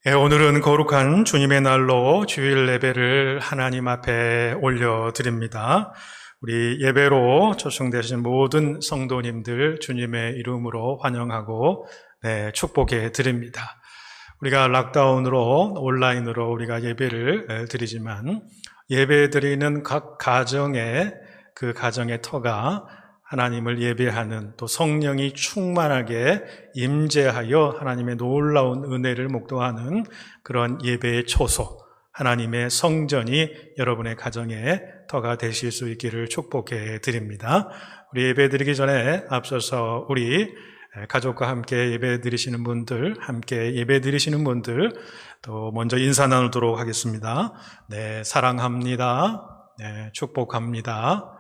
오늘은 거룩한 주님의 날로 주일 예배를 하나님 앞에 올려드립니다. 우리 예배로 초청되신 모든 성도님들 주님의 이름으로 환영하고 축복해 드립니다. 우리가 락다운으로 온라인으로 우리가 예배를 드리지만 예배 드리는 각 가정의 그 가정의 터가 하나님을 예배하는 또 성령이 충만하게 임재하여 하나님의 놀라운 은혜를 목도하는 그런 예배의 초소, 하나님의 성전이 여러분의 가정의 터가 되실 수 있기를 축복해 드립니다. 우리 예배 드리기 전에 앞서서 우리 가족과 함께 예배 드리시는 분들, 함께 예배 드리시는 분들 또 먼저 인사 나누도록 하겠습니다. 사랑합니다. 축복합니다.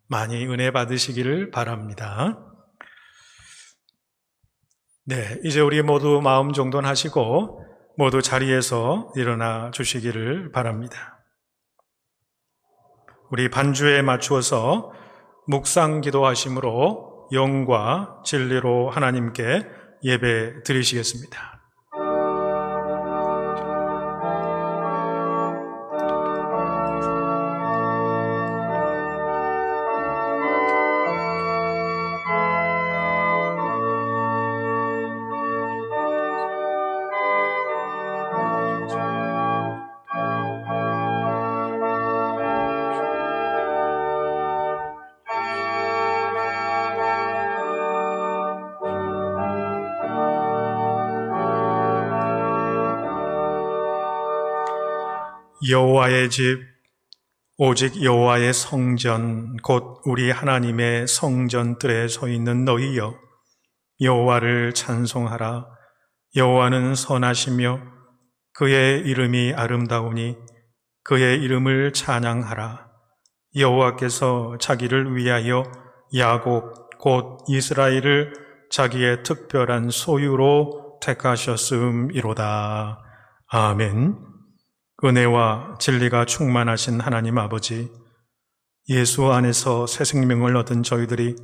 많이 은혜 받으시기를 바랍니다. 이제 우리 모두 마음 정돈하시고 모두 자리에서 일어나 주시기를 바랍니다. 우리 반주에 맞추어서 묵상 기도하심으로 영과 진리로 하나님께 예배 드리시겠습니다. 여호와의 집 오직 여호와의 성전 곧 우리 하나님의 성전들에 서 있는 너희여 여호와를 찬송하라. 여호와는 선하시며 그의 이름이 아름다우니 그의 이름을 찬양하라. 여호와께서 자기를 위하여 야곱 곧 이스라엘을 자기의 특별한 소유로 택하셨음이로다. 아멘. 은혜와 진리가 충만하신 하나님 아버지, 예수 안에서 새 생명을 얻은 저희들이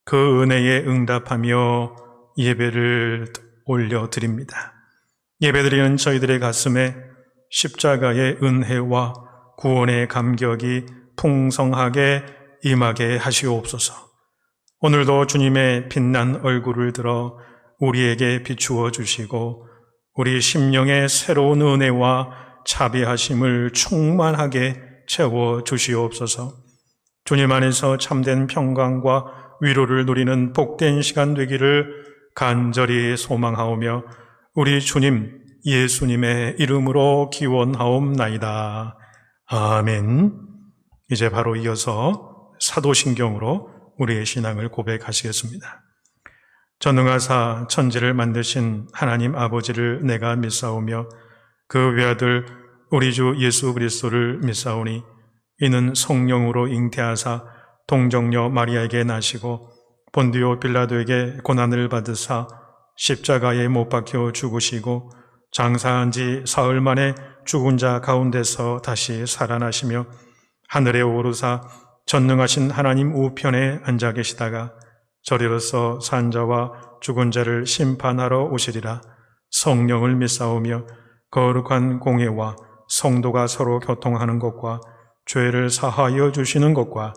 그 은혜에 응답하며 예배를 올려드립니다. 예배드리는 저희들의 가슴에 십자가의 은혜와 구원의 감격이 풍성하게 임하게 하시옵소서. 오늘도 주님의 빛난 얼굴을 들어 우리에게 비추어 주시고 우리 심령의 새로운 은혜와 자비하심을 충만하게 채워 주시옵소서. 주님 안에서 참된 평강과 위로를 누리는 복된 시간 되기를 간절히 소망하오며 우리 주님 예수님의 이름으로 기원하옵나이다. 아멘. 이제 바로 이어서 사도신경으로 우리의 신앙을 고백하시겠습니다. 전능하사 천지를 만드신 하나님 아버지를 내가 믿사오며 그 외아들 우리 주 예수 그리스도를 믿사오니 이는 성령으로 잉태하사 동정녀 마리아에게 나시고 본디오 빌라도에게 고난을 받으사 십자가에 못 박혀 죽으시고 장사한 지 사흘 만에 죽은 자 가운데서 다시 살아나시며 하늘에 오르사 전능하신 하나님 우편에 앉아 계시다가 저리로서 산 자와 죽은 자를 심판하러 오시리라. 성령을 믿사오며 거룩한 공예와 성도가 서로 교통하는 것과 죄를 사하여 주시는 것과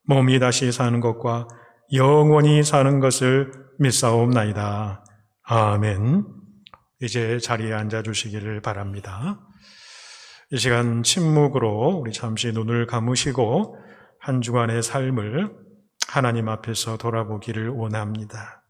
몸이 다시 사는 것과 영원히 사는 것을 믿사옵나이다. 아멘. 이제 자리에 앉아 주시기를 바랍니다. 이 시간 침묵으로 우리 잠시 눈을 감으시고 한 주간의 삶을 하나님 앞에서 돌아보기를 원합니다.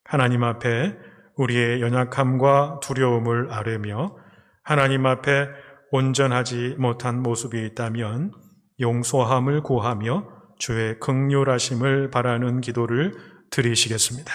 하나님 앞에 우리의 연약함과 두려움을 아뢰며 하나님 앞에 온전하지 못한 모습이 있다면 용서함을 구하며 주의 긍휼하심을 바라는 기도를 드리시겠습니다.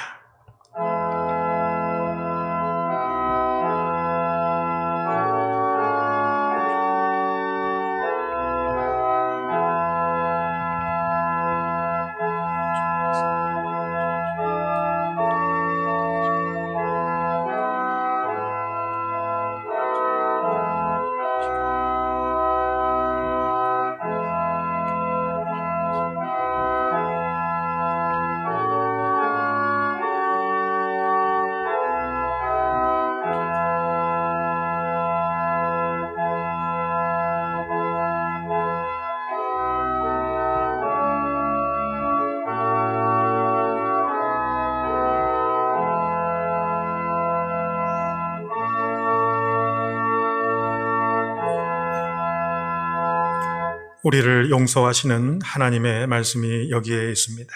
우리를 용서하시는 하나님의 말씀이 여기에 있습니다.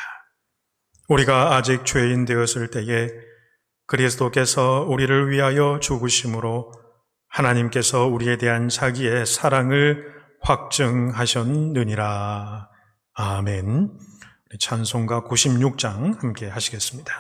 우리가 아직 죄인 되었을 때에 그리스도께서 우리를 위하여 죽으심으로 하나님께서 우리에 대한 자기의 사랑을 확증하셨느니라. 아멘. 찬송가 96장 함께 하시겠습니다.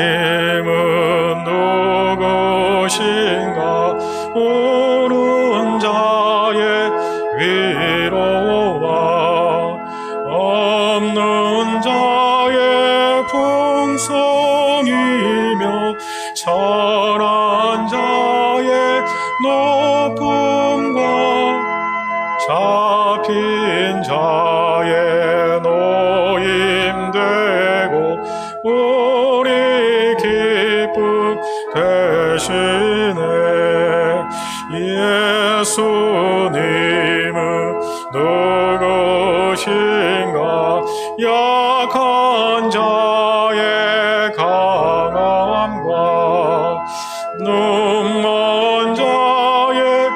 예수님은 누구신가? 옳은 자의 위로와 없는 자의 풍성이며 철한 자의 높음과 잡힌 자의 노임되고 우리 기쁨 되시네. 예수님은 누구신가? 약한 자의 강함과 눈먼 자의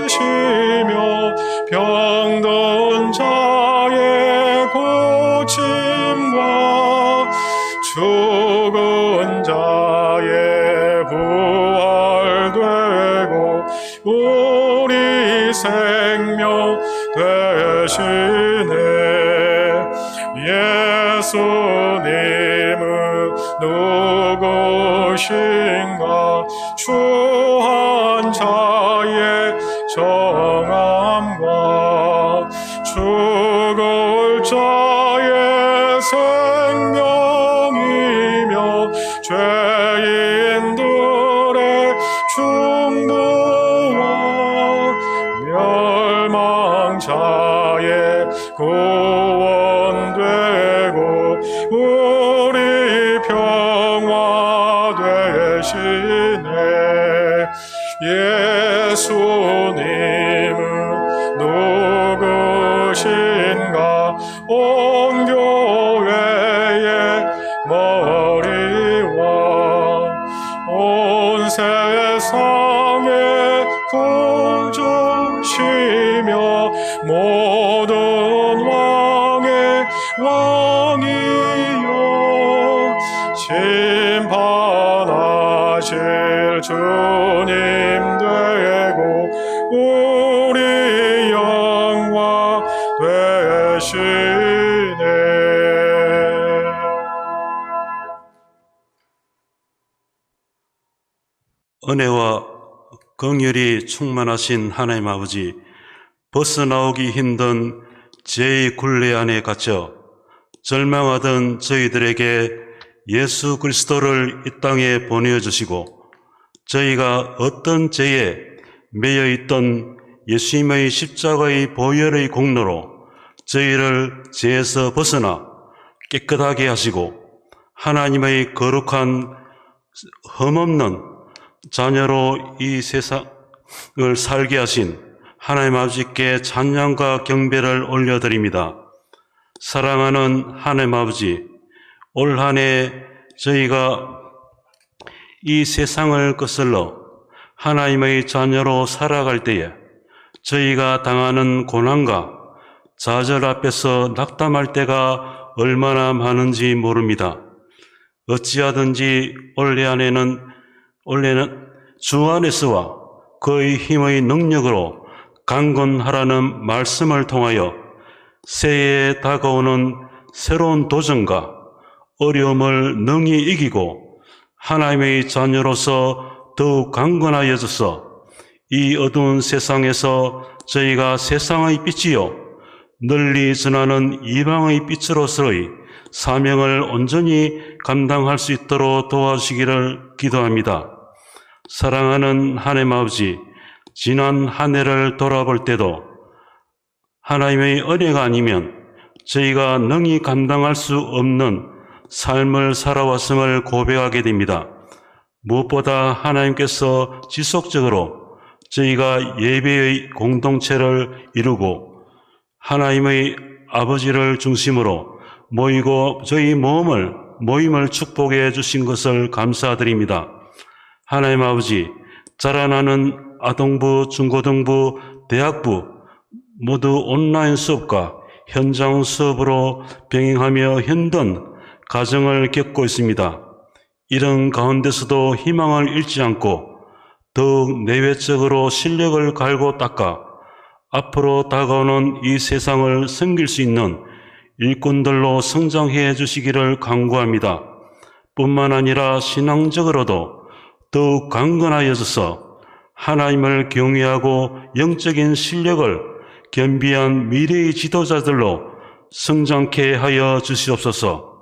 빛이시며 병든 자의 고침과 죽은 자의 부활되고 우리 생명 되시네. 예수님은 누구신가? 추한 자의 정함과 죽을 자의 생명이며 죄인들의 중보와 멸망자의 구원되고 우리 평화 되시네. 예수님은 누구신가? 온 교회의 머리와 온 세상의 구주시며 모든 왕의 왕이여 심판하실 주님 되고 우리 영광 되시네. 은혜와 긍휼이 충만하신 하나님 아버지, 벗어나오기 힘든 죄의 굴레 안에 갇혀 절망하던 저희들에게 예수 그리스도를 이 땅에 보내주시고 저희가 어떤 죄에 매여 있던 예수님의 십자가의 보혈의 공로로 저희를 죄에서 벗어나 깨끗하게 하시고 하나님의 거룩한 흠없는 자녀로 이 세상을 살게 하신 하나님 아버지께 찬양과 경배를 올려드립니다. 사랑하는 하나님 아버지, 올 한 해 저희가 이 세상을 거슬러 하나님의 자녀로 살아갈 때에 저희가 당하는 고난과 좌절 앞에서 낙담할 때가 얼마나 많은지 모릅니다. 어찌하든지 올해는 주 안에서와 그의 힘의 능력으로 강건하라는 말씀을 통하여 새해에 다가오는 새로운 도전과 어려움을 능히 이기고 하나님의 자녀로서 더욱 강건하여져서 이 어두운 세상에서 저희가 세상의 빛이요 널리 전하는 이방의 빛으로서의 사명을 온전히 감당할 수 있도록 도와주시기를 기도합니다. 사랑하는 하나님 아버지, 지난 한 해를 돌아볼 때도 하나님의 은혜가 아니면 저희가 능히 감당할 수 없는 삶을 살아왔음을 고백하게 됩니다. 무엇보다 하나님께서 지속적으로 저희가 예배의 공동체를 이루고 하나님의 아버지를 중심으로 모이고 저희 모임을 축복해 주신 것을 감사드립니다. 하나님 아버지, 자라나는 아동부, 중고등부, 대학부 모두 온라인 수업과 현장 수업으로 병행하며 힘든 가정을 겪고 있습니다. 이런 가운데서도 희망을 잃지 않고 더욱 내외적으로 실력을 갈고 닦아 앞으로 다가오는 이 세상을 섬길 수 있는 일꾼들로 성장해 주시기를 간구합니다. 뿐만 아니라 신앙적으로도 더욱 강건하여져서 하나님을 경외하고 영적인 실력을 겸비한 미래의 지도자들로 성장케 하여 주시옵소서.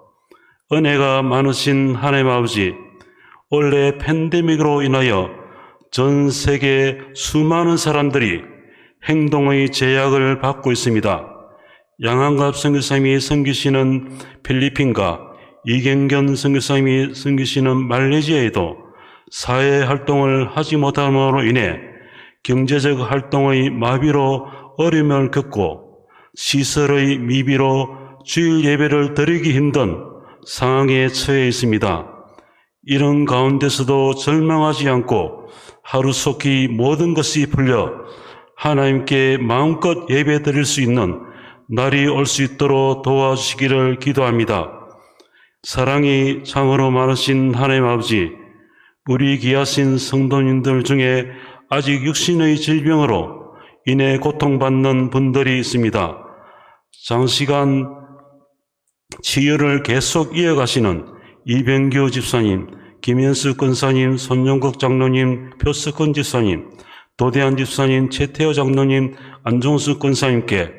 은혜가 많으신 하나님 아버지, 올해 팬데믹으로 인하여 전 세계 수많은 사람들이 행동의 제약을 받고 있습니다. 양한갑 선교사님이 섬기시는 필리핀과 이경견 선교사님이 섬기시는 말레이시아에도 사회 활동을 하지 못함으로 인해 경제적 활동의 마비로 어려움을 겪고 시설의 미비로 주일 예배를 드리기 힘든 상황에 처해 있습니다. 이런 가운데서도 절망하지 않고 하루속히 모든 것이 풀려 하나님께 마음껏 예배 드릴 수 있는 날이 올 수 있도록 도와주시기를 기도합니다. 사랑이 참으로 많으신 하나님 아버지, 우리 귀하신 성도님들 중에 아직 육신의 질병으로 인해 고통받는 분들이 있습니다. 장시간 치유를 계속 이어가시는 이병규 집사님, 김현수 권사님, 손영국 장로님, 표석훈 집사님, 도대한 집사님, 최태호 장로님, 안종수 권사님께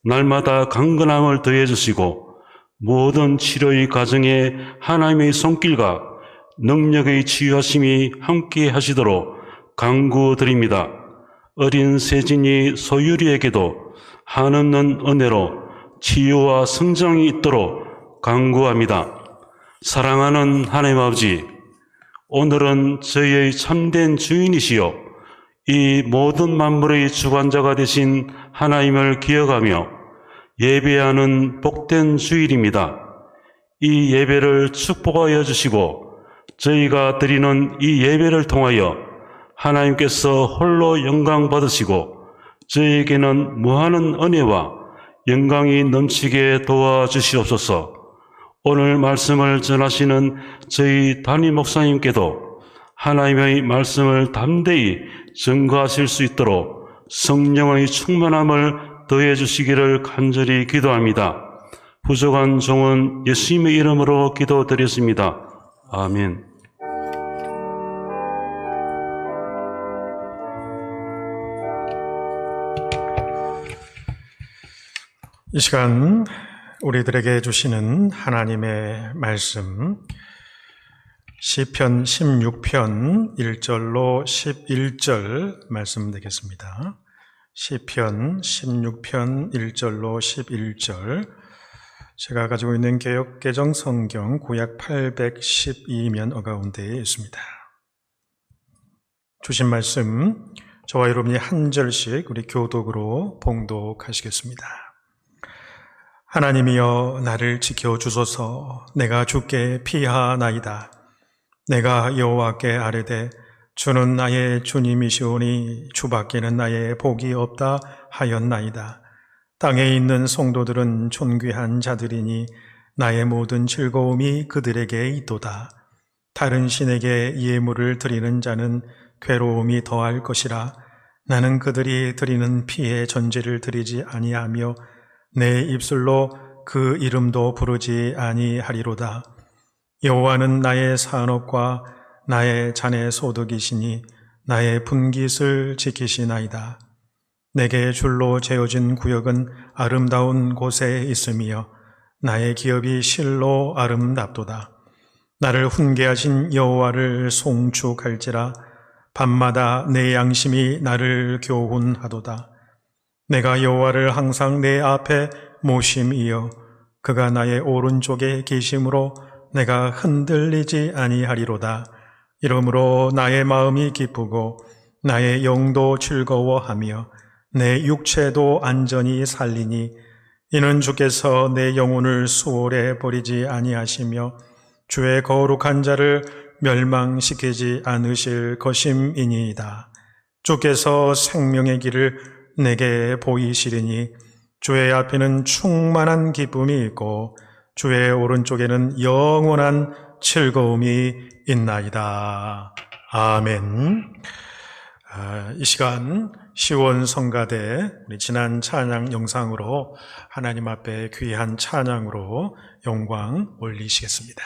날마다 강건함을 더해 주시고 모든 치료의 과정에 하나님의 손길과 능력의 치유하심이 함께 하시도록 간구드립니다. 어린 세진이 소유리에게도 한없는 은혜로 치유와 성장이 있도록 간구합니다. 사랑하는 하나님 아버지, 오늘은 저희의 참된 주인이시요 이 모든 만물의 주관자가 되신 하나님을 기억하며 예배하는 복된 주일입니다. 이 예배를 축복하여 주시고 저희가 드리는 이 예배를 통하여 하나님께서 홀로 영광 받으시고 저희에게는 무한한 은혜와 영광이 넘치게 도와주시옵소서. 오늘 말씀을 전하시는 저희 담임 목사님께도 하나님의 말씀을 담대히 증거하실 수 있도록 성령의 충만함을 더해 주시기를 간절히 기도합니다. 부족한 종은 예수님의 이름으로 기도드렸습니다. 아멘. 이 시간 우리들에게 주시는 하나님의 말씀, 시편 16편 1절로 11절 말씀 되겠습니다. 시편 16편 1절로 11절, 제가 가지고 있는 개역개정 성경 구약 812면 가운데에 있습니다. 주신 말씀, 저와 여러분이 한 절씩 우리 교독으로 봉독하시겠습니다. 하나님이여 나를 지켜주소서. 내가 주께 피하나이다. 내가 여호와께 아뢰되 주는 나의 주님이시오니 주밖에는 나의 복이 없다 하였나이다. 땅에 있는 성도들은 존귀한 자들이니 나의 모든 즐거움이 그들에게 있도다. 다른 신에게 예물을 드리는 자는 괴로움이 더할 것이라. 나는 그들이 드리는 피의 전제를 드리지 아니하며 내 입술로 그 이름도 부르지 아니하리로다. 여호와는 나의 산업과 나의 잔의 소득이시니 나의 분깃을 지키시나이다. 내게 줄로 재어진 구역은 아름다운 곳에 있으며 나의 기업이 실로 아름답도다. 나를 훈계하신 여호와를 송축할지라. 밤마다 내 양심이 나를 교훈하도다. 내가 여호와를 항상 내 앞에 모심이여 그가 나의 오른쪽에 계심으로 내가 흔들리지 아니하리로다. 이러므로 나의 마음이 기쁘고 나의 영도 즐거워하며 내 육체도 안전히 살리니 이는 주께서 내 영혼을 수월해 버리지 아니하시며 주의 거룩한 자를 멸망시키지 않으실 것임이니이다. 주께서 생명의 길을 내게 보이시리니 주의 앞에는 충만한 기쁨이 있고 주의 오른쪽에는 영원한 즐거움이 있나이다. 아멘. 이 시간 시원 성가대 우리 지난 찬양 영상으로 하나님 앞에 귀한 찬양으로 영광 올리시겠습니다.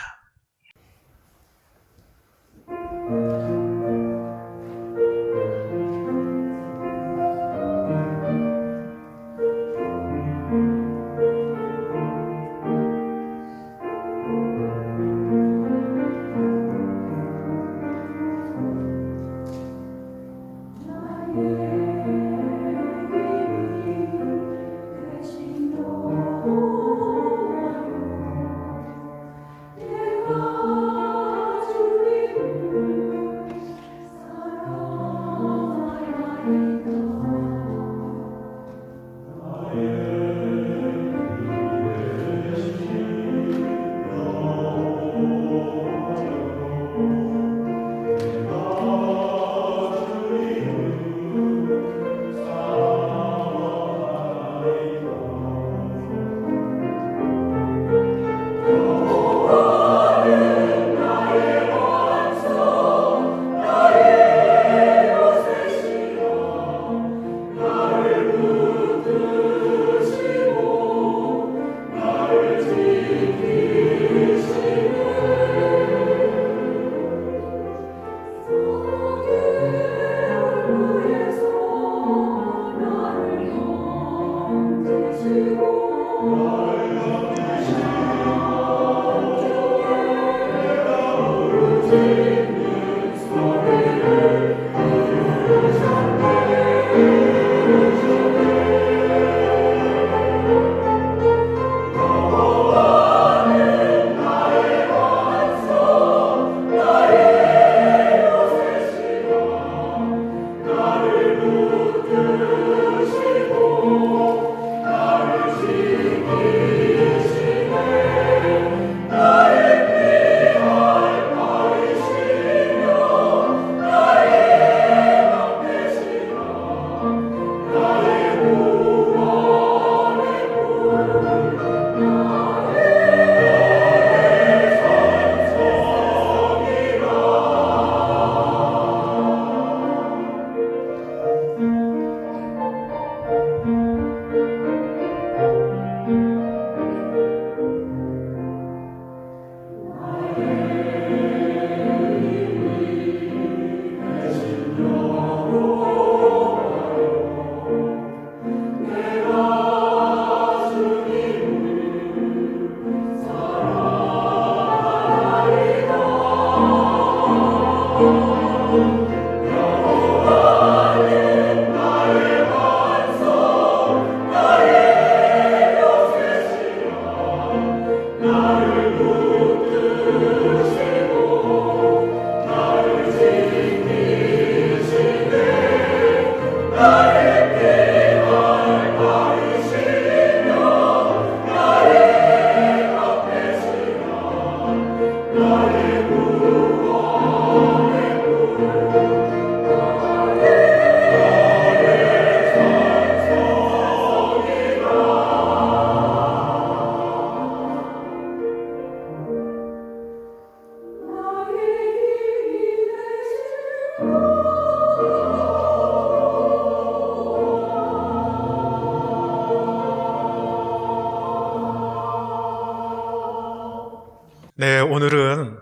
네, 오늘은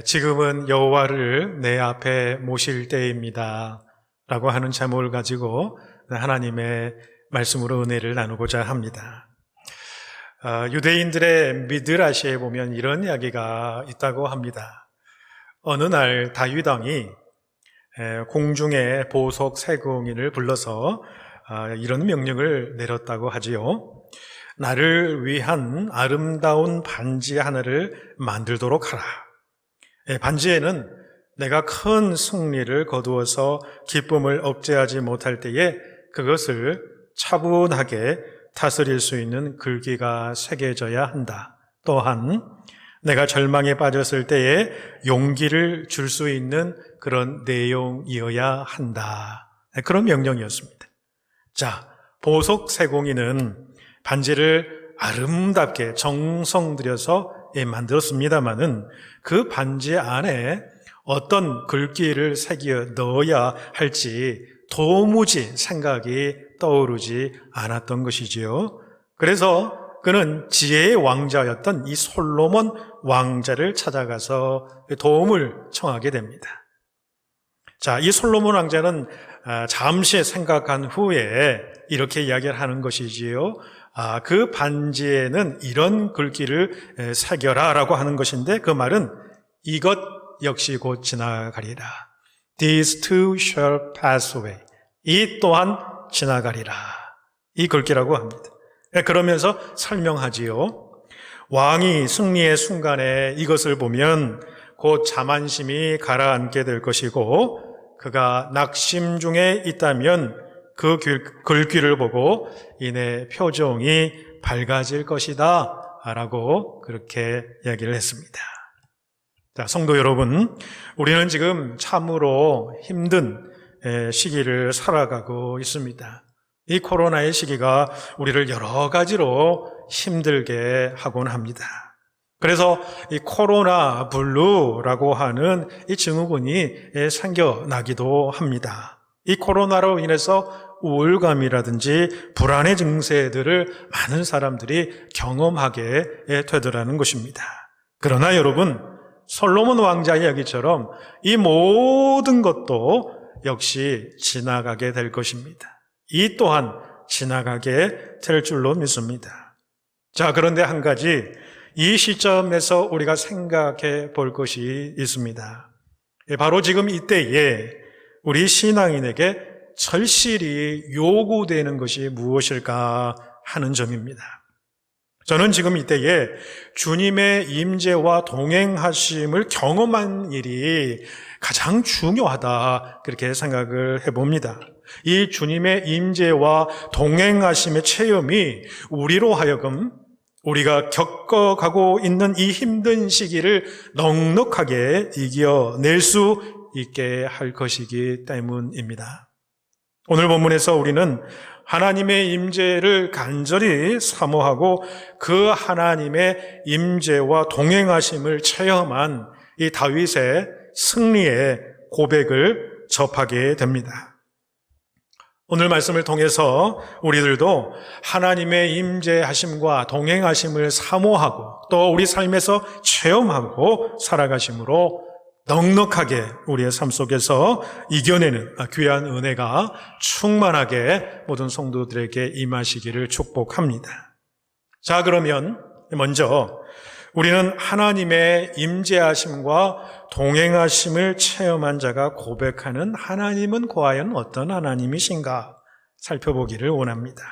지금은 여호와를 내 앞에 모실 때입니다 라고 하는 제목을 가지고 하나님의 말씀으로 은혜를 나누고자 합니다. 유대인들의 미드라시에 보면 이런 이야기가 있다고 합니다. 어느 날 다윗 왕이 공중의 보석 세공인을 불러서 이런 명령을 내렸다고 하지요. 나를 위한 아름다운 반지 하나를 만들도록 하라. 반지에는 내가 큰 승리를 거두어서 기쁨을 억제하지 못할 때에 그것을 차분하게 다스릴 수 있는 글귀가 새겨져야 한다. 또한 내가 절망에 빠졌을 때에 용기를 줄 수 있는 그런 내용이어야 한다. 그런 명령이었습니다. 자, 보석 세공이는 반지를 아름답게 정성 들여서 만들었습니다마는 그 반지 안에 어떤 글귀를 새겨 넣어야 할지 도무지 생각이 떠오르지 않았던 것이지요. 그래서 그는 지혜의 왕자였던 이 솔로몬 왕자를 찾아가서 도움을 청하게 됩니다. 자, 이 솔로몬 왕자는 잠시 생각한 후에 이렇게 이야기를 하는 것이지요. 그 반지에는 이런 글귀를 새겨라 라고 하는 것인데 그 말은 이것 역시 곧 지나가리라. These too shall pass away. 이 또한 지나가리라. 이 글귀라고 합니다. 그러면서 설명하지요. 왕이 승리의 순간에 이것을 보면 곧 자만심이 가라앉게 될 것이고 그가 낙심 중에 있다면 그 글귀를 보고 이내 표정이 밝아질 것이다 라고 그렇게 이야기를 했습니다. 자, 성도 여러분, 우리는 지금 참으로 힘든 시기를 살아가고 있습니다. 이 코로나의 시기가 우리를 여러 가지로 힘들게 하곤 합니다. 그래서 이 코로나 블루라고 하는 이 증후군이 생겨나기도 합니다. 이 코로나로 인해서 우울감이라든지 불안의 증세들을 많은 사람들이 경험하게 되더라는 것입니다. 그러나 여러분, 솔로몬 왕자 이야기처럼 이 모든 것도 역시 지나가게 될 것입니다. 이 또한 지나가게 될 줄로 믿습니다. 자, 그런데 한 가지 이 시점에서 우리가 생각해 볼 것이 있습니다. 바로 지금 이때에 우리 신앙인에게 절실히 요구되는 것이 무엇일까 하는 점입니다. 저는 지금 이때에 주님의 임재와 동행하심을 경험한 일이 가장 중요하다 그렇게 생각을 해봅니다. 이 주님의 임재와 동행하심의 체험이 우리로 하여금 우리가 겪어가고 있는 이 힘든 시기를 넉넉하게 이겨낼 수 있게 할 것이기 때문입니다. 오늘 본문에서 우리는 하나님의 임재를 간절히 사모하고 그 하나님의 임재와 동행하심을 체험한 이 다윗의 승리의 고백을 접하게 됩니다. 오늘 말씀을 통해서 우리들도 하나님의 임재하심과 동행하심을 사모하고 또 우리 삶에서 체험하고 살아가심으로 넉넉하게 우리의 삶 속에서 이겨내는 귀한 은혜가 충만하게 모든 성도들에게 임하시기를 축복합니다. 자, 그러면 먼저 우리는 하나님의 임재하심과 동행하심을 체험한 자가 고백하는 하나님은 과연 어떤 하나님이신가 살펴보기를 원합니다.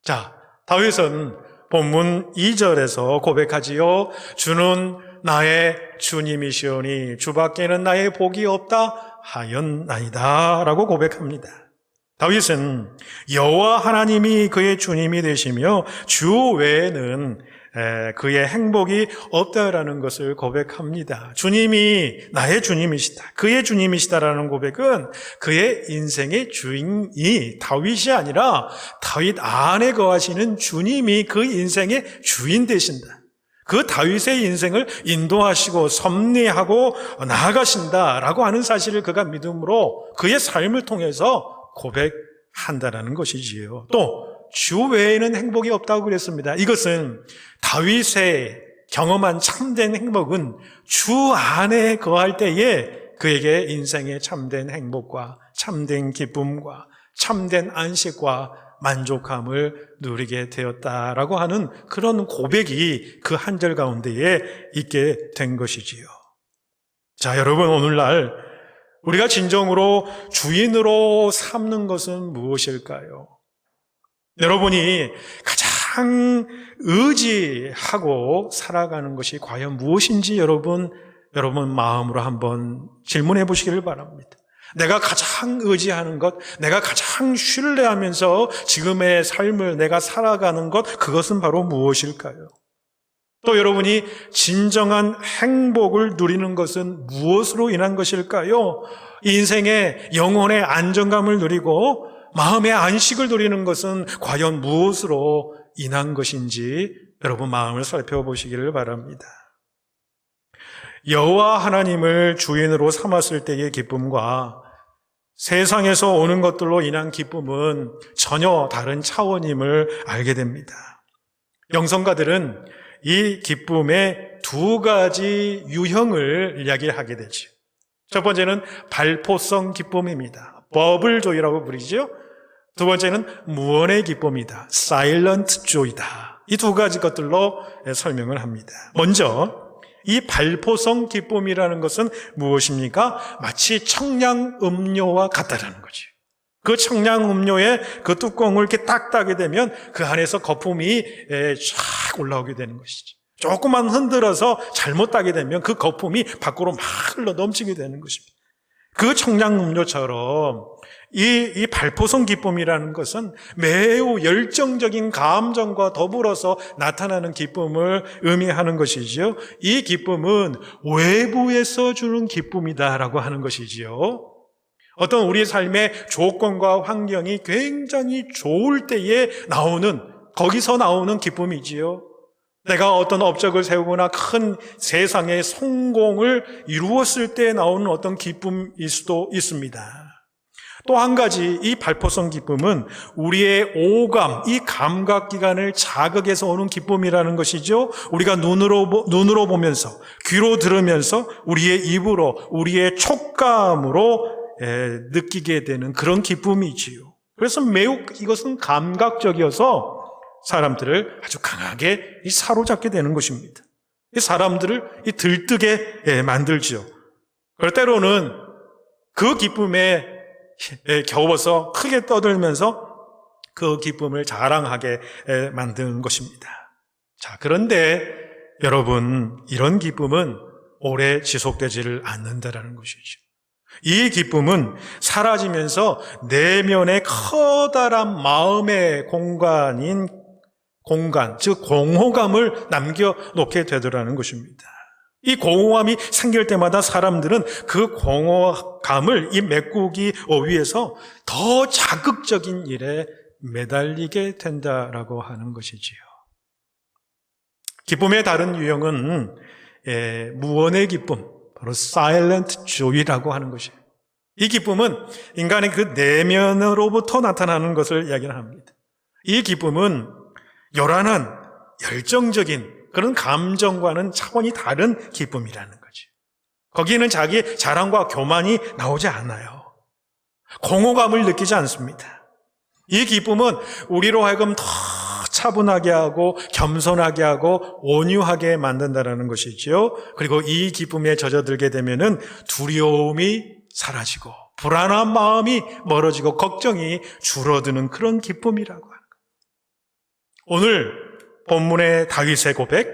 자, 다윗은 본문 2절에서 고백하지요. 주는 나의 주님이시오니 주밖에는 나의 복이 없다 하였나이다 라고 고백합니다. 다윗은 여호와 하나님이 그의 주님이 되시며 주 외에는 그의 행복이 없다라는 것을 고백합니다. 주님이 나의 주님이시다, 그의 주님이시다라는 고백은 그의 인생의 주인이 다윗이 아니라 다윗 안에 거하시는 주님이 그 인생의 주인 되신다. 그 다윗의 인생을 인도하시고 섭리하고 나아가신다라고 하는 사실을 그가 믿음으로 그의 삶을 통해서 고백한다라는 것이지요. 또 주 외에는 행복이 없다고 그랬습니다. 이것은 다윗의 경험한 참된 행복은 주 안에 거할 때에 그에게 인생의 참된 행복과 참된 기쁨과 참된 안식과 만족함을 누리게 되었다라고 하는 그런 고백이 그 한 절 가운데에 있게 된 것이지요. 자, 여러분, 오늘날 우리가 진정으로 주인으로 삼는 것은 무엇일까요? 여러분이 가장 의지하고 살아가는 것이 과연 무엇인지 여러분 마음으로 한번 질문해 보시기를 바랍니다. 내가 가장 의지하는 것, 내가 가장 신뢰하면서 지금의 삶을 내가 살아가는 것, 그것은 바로 무엇일까요? 또 여러분이 진정한 행복을 누리는 것은 무엇으로 인한 것일까요? 인생의 영혼의 안정감을 누리고 마음의 안식을 누리는 것은 과연 무엇으로 인한 것인지 여러분 마음을 살펴보시기를 바랍니다. 여호와 하나님을 주인으로 삼았을 때의 기쁨과 세상에서 오는 것들로 인한 기쁨은 전혀 다른 차원임을 알게 됩니다. 영성가들은 이 기쁨의 두 가지 유형을 이야기하게 되죠. 첫 번째는 발포성 기쁨입니다. 버블조이라고 부르죠. 두 번째는 무언의 기쁨이다. 사일런트 조이다. 이 두 가지 것들로 설명을 합니다. 먼저 이 발포성 기쁨이라는 것은 무엇입니까? 마치 청량음료와 같다라는 거죠. 그 청량음료의 그 뚜껑을 이렇게 딱 따게 되면 그 안에서 거품이 쫙 올라오게 되는 것이죠. 조금만 흔들어서 잘못 따게 되면 그 거품이 밖으로 막 흘러 넘치게 되는 것입니다. 그 청량음료처럼 이 발포성 기쁨이라는 것은 매우 열정적인 감정과 더불어서 나타나는 기쁨을 의미하는 것이지요. 이 기쁨은 외부에서 주는 기쁨이다라고 하는 것이지요. 어떤 우리의 삶의 조건과 환경이 굉장히 좋을 때에 거기서 나오는 기쁨이지요. 내가 어떤 업적을 세우거나 큰 세상의 성공을 이루었을 때 나오는 어떤 기쁨일 수도 있습니다. 또 한 가지 이 발포성 기쁨은 우리의 오감, 이 감각기관을 자극해서 오는 기쁨이라는 것이죠. 우리가 눈으로 보면서, 귀로 들으면서, 우리의 입으로, 우리의 촉감으로 느끼게 되는 그런 기쁨이지요. 그래서 매우 이것은 감각적이어서 사람들을 아주 강하게 사로잡게 되는 것입니다. 이 사람들을 들뜨게 만들지요. 그럴 때로는 그 기쁨에 겨워서 크게 떠들면서 그 기쁨을 자랑하게 만드는 것입니다. 자, 그런데 여러분, 이런 기쁨은 오래 지속되지를 않는다라는 것이죠. 이 기쁨은 사라지면서 내면의 커다란 마음의 즉 공허감을 남겨놓게 되더라는 것입니다. 이 공허함이 생길 때마다 사람들은 그 공허감을 이 메꾸기 위해서 더 자극적인 일에 매달리게 된다라고 하는 것이지요. 기쁨의 다른 유형은 무언의 기쁨, 바로 silent joy라고 하는 것이에요. 이 기쁨은 인간의 그 내면으로부터 나타나는 것을 이야기를 합니다. 이 기쁨은 요란한 열정적인 그런 감정과는 차원이 다른 기쁨이라는 거죠. 거기에는 자기 자랑과 교만이 나오지 않아요. 공허감을 느끼지 않습니다. 이 기쁨은 우리로 하여금 더 차분하게 하고 겸손하게 하고 온유하게 만든다는 것이지요. 그리고 이 기쁨에 젖어들게 되면은 두려움이 사라지고 불안한 마음이 멀어지고 걱정이 줄어드는 그런 기쁨이라고 하는 거예요. 오늘 본문의 다윗의 고백,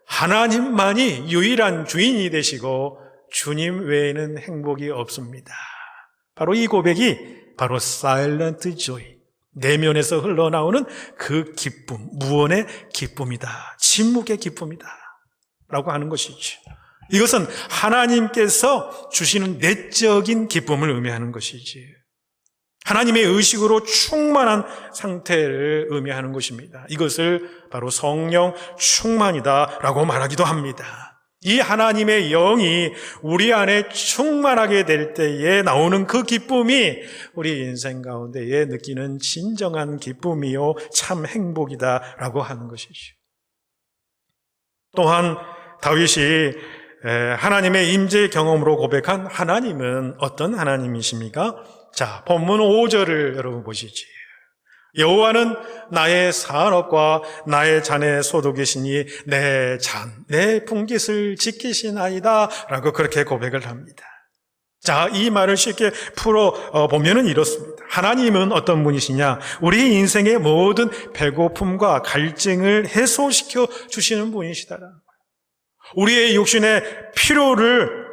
하나님만이 유일한 주인이 되시고 주님 외에는 행복이 없습니다. 바로 이 고백이 바로 silent joy, 내면에서 흘러나오는 그 기쁨, 무언의 기쁨이다, 침묵의 기쁨이다 라고 하는 것이죠. 이것은 하나님께서 주시는 내적인 기쁨을 의미하는 것이지, 하나님의 의식으로 충만한 상태를 의미하는 것입니다. 이것을 바로 성령 충만이다라고 말하기도 합니다. 이 하나님의 영이 우리 안에 충만하게 될 때에 나오는 그 기쁨이 우리 인생 가운데에 느끼는 진정한 기쁨이요 참 행복이다라고 하는 것이죠. 또한 다윗이 하나님의 임재 경험으로 고백한 하나님은 어떤 하나님이십니까? 자, 본문 5절을 여러분 보시지. 여호와는 나의 산업과 나의 잔의 소독이시니 내 분깃을 지키시나이다 라고 그렇게 고백을 합니다. 자, 이 말을 쉽게 풀어보면 이렇습니다. 하나님은 어떤 분이시냐? 우리 인생의 모든 배고픔과 갈증을 해소시켜 주시는 분이시다라는 거예요. 우리의 육신의 필요를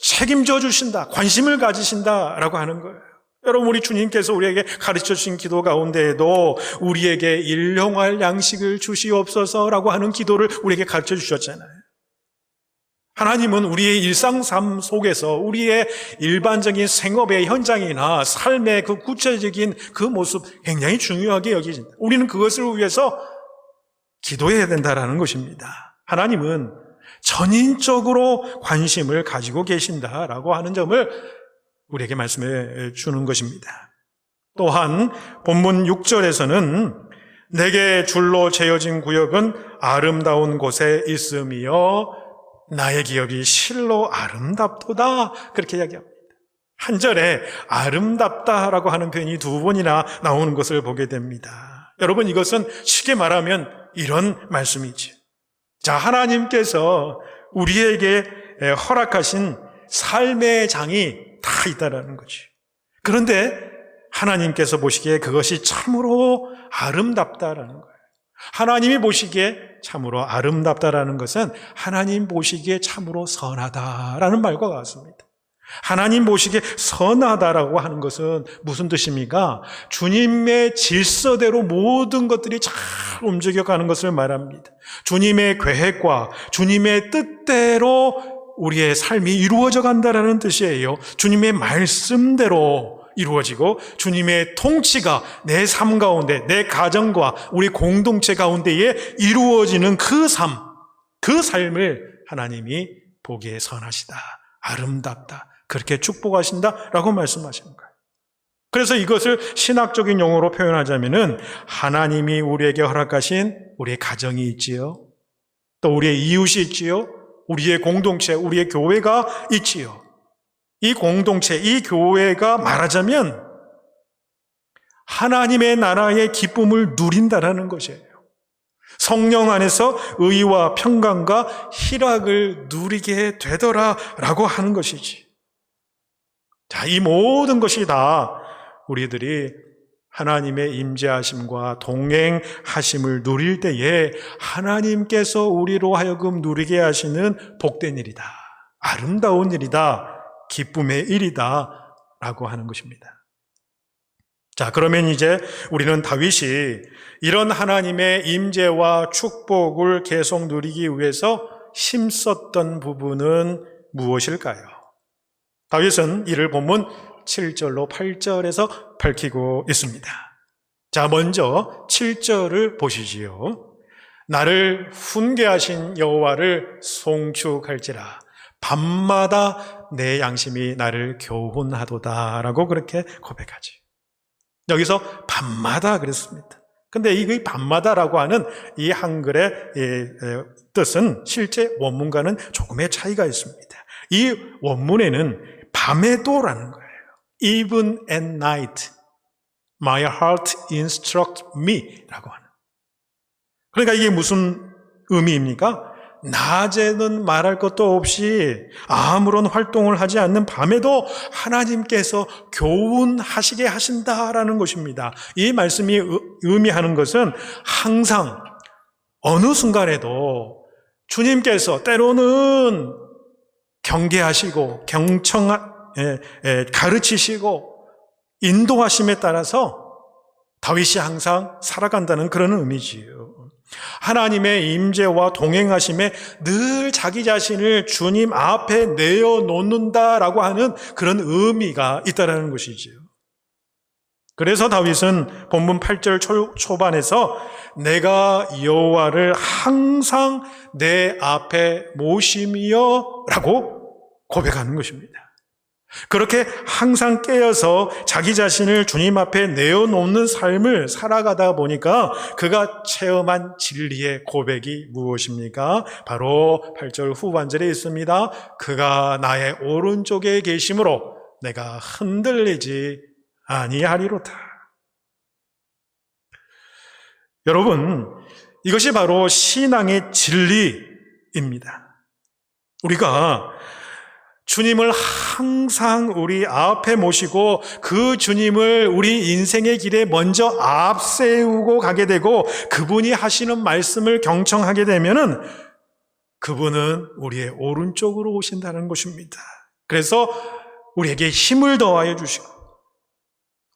책임져 주신다, 관심을 가지신다라고 하는 거예요. 여러분, 우리 주님께서 우리에게 가르쳐 주신 기도 가운데에도 우리에게 일용할 양식을 주시옵소서라고 하는 기도를 우리에게 가르쳐 주셨잖아요. 하나님은 우리의 일상 삶 속에서 우리의 일반적인 생업의 현장이나 삶의 그 구체적인 그 모습 굉장히 중요하게 여기진다. 우리는 그것을 위해서 기도해야 된다라는 것입니다. 하나님은 전인적으로 관심을 가지고 계신다라고 하는 점을 우리에게 말씀해 주는 것입니다. 또한 본문 6절에서는 내게 줄로 재어진 구역은 아름다운 곳에 있음이여 나의 기업이 실로 아름답도다, 그렇게 이야기합니다. 한 절에 아름답다라고 하는 표현이 두 번이나 나오는 것을 보게 됩니다. 여러분, 이것은 쉽게 말하면 이런 말씀이지. 자, 하나님께서 우리에게 허락하신 삶의 장이 다 있다라는 거지. 그런데 하나님께서 보시기에 그것이 참으로 아름답다라는 거예요. 하나님이 보시기에 참으로 아름답다라는 것은 하나님 보시기에 참으로 선하다라는 말과 같습니다. 하나님 보시기에 선하다라고 하는 것은 무슨 뜻입니까? 주님의 질서대로 모든 것들이 잘 움직여가는 것을 말합니다. 주님의 계획과 주님의 뜻대로 우리의 삶이 이루어져 간다라는 뜻이에요. 주님의 말씀대로 이루어지고 주님의 통치가 내 삶 가운데, 내 가정과 우리 공동체 가운데에 이루어지는 그 삶을 하나님이 보기에 선하시다, 아름답다, 그렇게 축복하신다라고 말씀하시는 거예요. 그래서 이것을 신학적인 용어로 표현하자면은 하나님이 우리에게 허락하신 우리의 가정이 있지요. 또 우리의 이웃이 있지요. 우리의 공동체, 우리의 교회가 있지요. 이 공동체, 이 교회가 말하자면 하나님의 나라의 기쁨을 누린다라는 것이에요. 성령 안에서 의와 평강과 희락을 누리게 되더라라고 하는 것이지. 자, 이 모든 것이 다 우리들이 하나님의 임재하심과 동행하심을 누릴 때에 하나님께서 우리로 하여금 누리게 하시는 복된 일이다, 아름다운 일이다, 기쁨의 일이다 라고 하는 것입니다. 자, 그러면 이제 우리는 다윗이 이런 하나님의 임재와 축복을 계속 누리기 위해서 힘썼던 부분은 무엇일까요? 다윗은 이를 본문 7절로 8절에서 밝히고 있습니다. 자, 먼저 7절을 보시지요. 나를 훈계하신 여호와를 송축할지라 밤마다 내 양심이 나를 교훈하도다라고 그렇게 고백하지. 여기서 밤마다 그랬습니다. 근데 이 밤마다라고 하는 이 한글의 뜻은 실제 원문과는 조금의 차이가 있습니다. 이 원문에는 밤에도라는 거예요. Even at night, my heart instructs me 라고 하는. 그러니까 이게 무슨 의미입니까? 낮에는 말할 것도 없이 아무런 활동을 하지 않는 밤에도 하나님께서 교훈하시게 하신다라는 것입니다. 이 말씀이 의미하는 것은 항상 어느 순간에도 주님께서 때로는 경계하시고 가르치시고 인도하심에 따라서 다윗이 항상 살아간다는 그런 의미지요. 하나님의 임재와 동행하심에 늘 자기 자신을 주님 앞에 내어놓는다라고 하는 그런 의미가 있다는 것이지요. 그래서 다윗은 본문 8절 초반에서 내가 여호와를 항상 내 앞에 모심이여 라고 고백하는 것입니다. 그렇게 항상 깨어서 자기 자신을 주님 앞에 내어놓는 삶을 살아가다 보니까 그가 체험한 진리의 고백이 무엇입니까? 바로 8절 후반절에 있습니다. 그가 나의 오른쪽에 계심으로 내가 흔들리지 아니하리로다. 여러분, 이것이 바로 신앙의 진리입니다. 우리가 주님을 항상 우리 앞에 모시고 그 주님을 우리 인생의 길에 먼저 앞세우고 가게 되고 그분이 하시는 말씀을 경청하게 되면은 그분은 우리의 오른쪽으로 오신다는 것입니다. 그래서 우리에게 힘을 더하여 주시고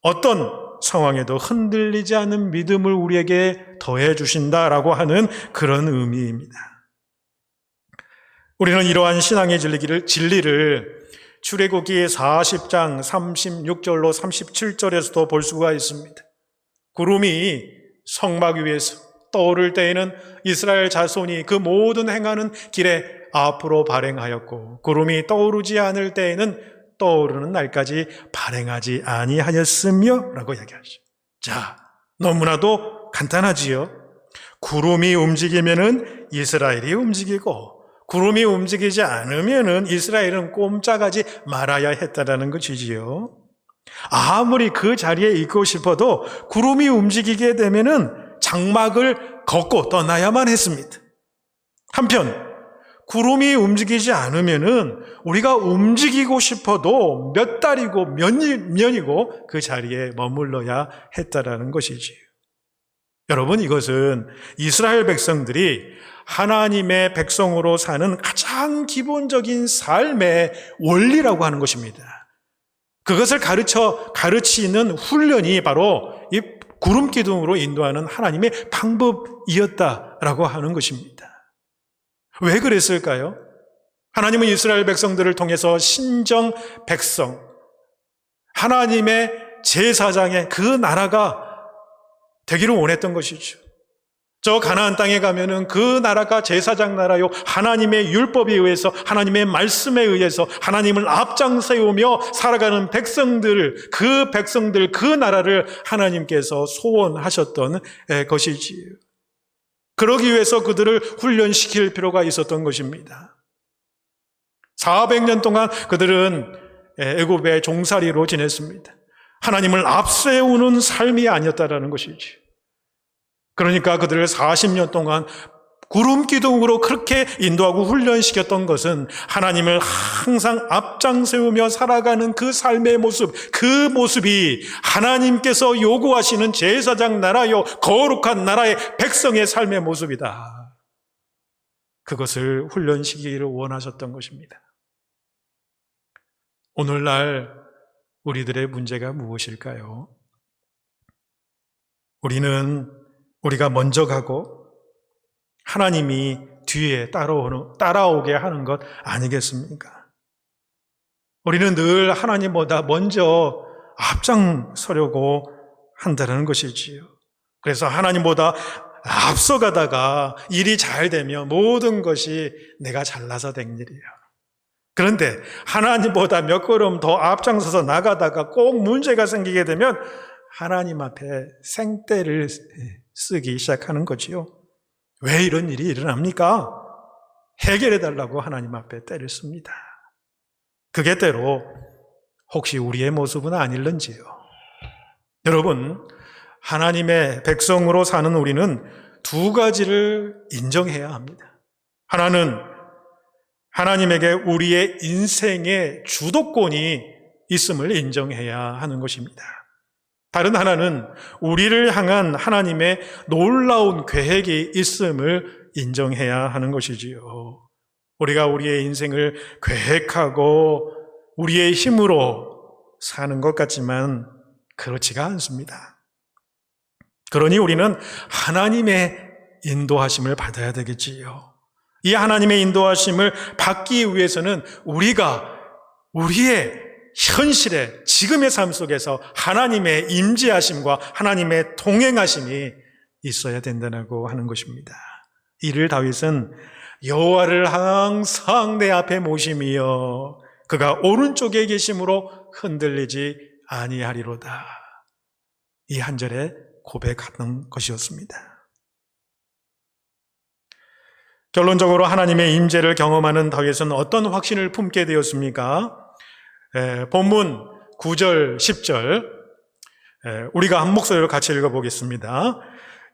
어떤 상황에도 흔들리지 않는 믿음을 우리에게 더해 주신다라고 하는 그런 의미입니다. 우리는 이러한 신앙의 진리를 출애굽기 40장 36절로 37절에서도 볼 수가 있습니다. 구름이 성막 위에서 떠오를 때에는 이스라엘 자손이 그 모든 행하는 길에 앞으로 발행하였고, 구름이 떠오르지 않을 때에는 떠오르는 날까지 발행하지 아니하였으며 라고 얘기하죠. 자, 너무나도 간단하지요. 구름이 움직이면은 이스라엘이 움직이고, 구름이 움직이지 않으면은 이스라엘은 꼼짝하지 말아야 했다라는 것이지요. 아무리 그 자리에 있고 싶어도 구름이 움직이게 되면은 장막을 걷고 떠나야만 했습니다. 한편 구름이 움직이지 않으면은 우리가 움직이고 싶어도 몇 달이고 몇 년이고 그 자리에 머물러야 했다라는 것이지요. 여러분, 이것은 이스라엘 백성들이 하나님의 백성으로 사는 가장 기본적인 삶의 원리라고 하는 것입니다. 그것을 가르치는 훈련이 바로 이 구름 기둥으로 인도하는 하나님의 방법이었다라고 하는 것입니다. 왜 그랬을까요? 하나님은 이스라엘 백성들을 통해서 신정 백성, 하나님의 제사장의 그 나라가 되기를 원했던 것이죠. 저 가나안 땅에 가면은 그 나라가 제사장 나라요, 하나님의 율법에 의해서, 하나님의 말씀에 의해서 하나님을 앞장 세우며 살아가는 백성들, 그 나라를 하나님께서 소원하셨던 것이지요. 그러기 위해서 그들을 훈련시킬 필요가 있었던 것입니다. 400년 동안 그들은 애굽의 종살이로 지냈습니다. 하나님을 앞세우는 삶이 아니었다라는 것이지. 그러니까 그들을 40년 동안 구름 기둥으로 그렇게 인도하고 훈련시켰던 것은 하나님을 항상 앞장 세우며 살아가는 그 삶의 모습, 그 모습이 하나님께서 요구하시는 제사장 나라요, 거룩한 나라의 백성의 삶의 모습이다. 그것을 훈련시키기를 원하셨던 것입니다. 오늘날 우리들의 문제가 무엇일까요? 우리가 먼저 가고 하나님이 뒤에 따라오게 하는 것 아니겠습니까? 우리는 늘 하나님보다 먼저 앞장서려고 한다는 것이지요. 그래서 하나님보다 앞서가다가 일이 잘 되면 모든 것이 내가 잘나서 된 일이에요. 그런데 하나님보다 몇 걸음 더 앞장서서 나가다가 꼭 문제가 생기게 되면 하나님 앞에 생떼를 쓰기 시작하는 거지요. 왜 이런 일이 일어납니까? 해결해달라고 하나님 앞에 때를 씁니다. 그게 때로 혹시 우리의 모습은 아닐런지요. 여러분, 하나님의 백성으로 사는 우리는 두 가지를 인정해야 합니다. 하나는 하나님에게 우리의 인생의 주도권이 있음을 인정해야 하는 것입니다. 다른 하나는 우리를 향한 하나님의 놀라운 계획이 있음을 인정해야 하는 것이지요. 우리가 우리의 인생을 계획하고 우리의 힘으로 사는 것 같지만 그렇지가 않습니다. 그러니 우리는 하나님의 인도하심을 받아야 되겠지요. 이 하나님의 인도하심을 받기 위해서는 우리가 우리의 현실의 지금의 삶 속에서 하나님의 임재하심과 하나님의 동행하심이 있어야 된다고 하는 것입니다. 이를 다윗은 여호와를 항상 내 앞에 모심이여 그가 오른쪽에 계심으로 흔들리지 아니하리로다. 이 한 절에 고백하는 것이었습니다. 결론적으로 하나님의 임재를 경험하는 다윗은 어떤 확신을 품게 되었습니까? 본문 9절, 10절 우리가 한 목소리로 같이 읽어보겠습니다.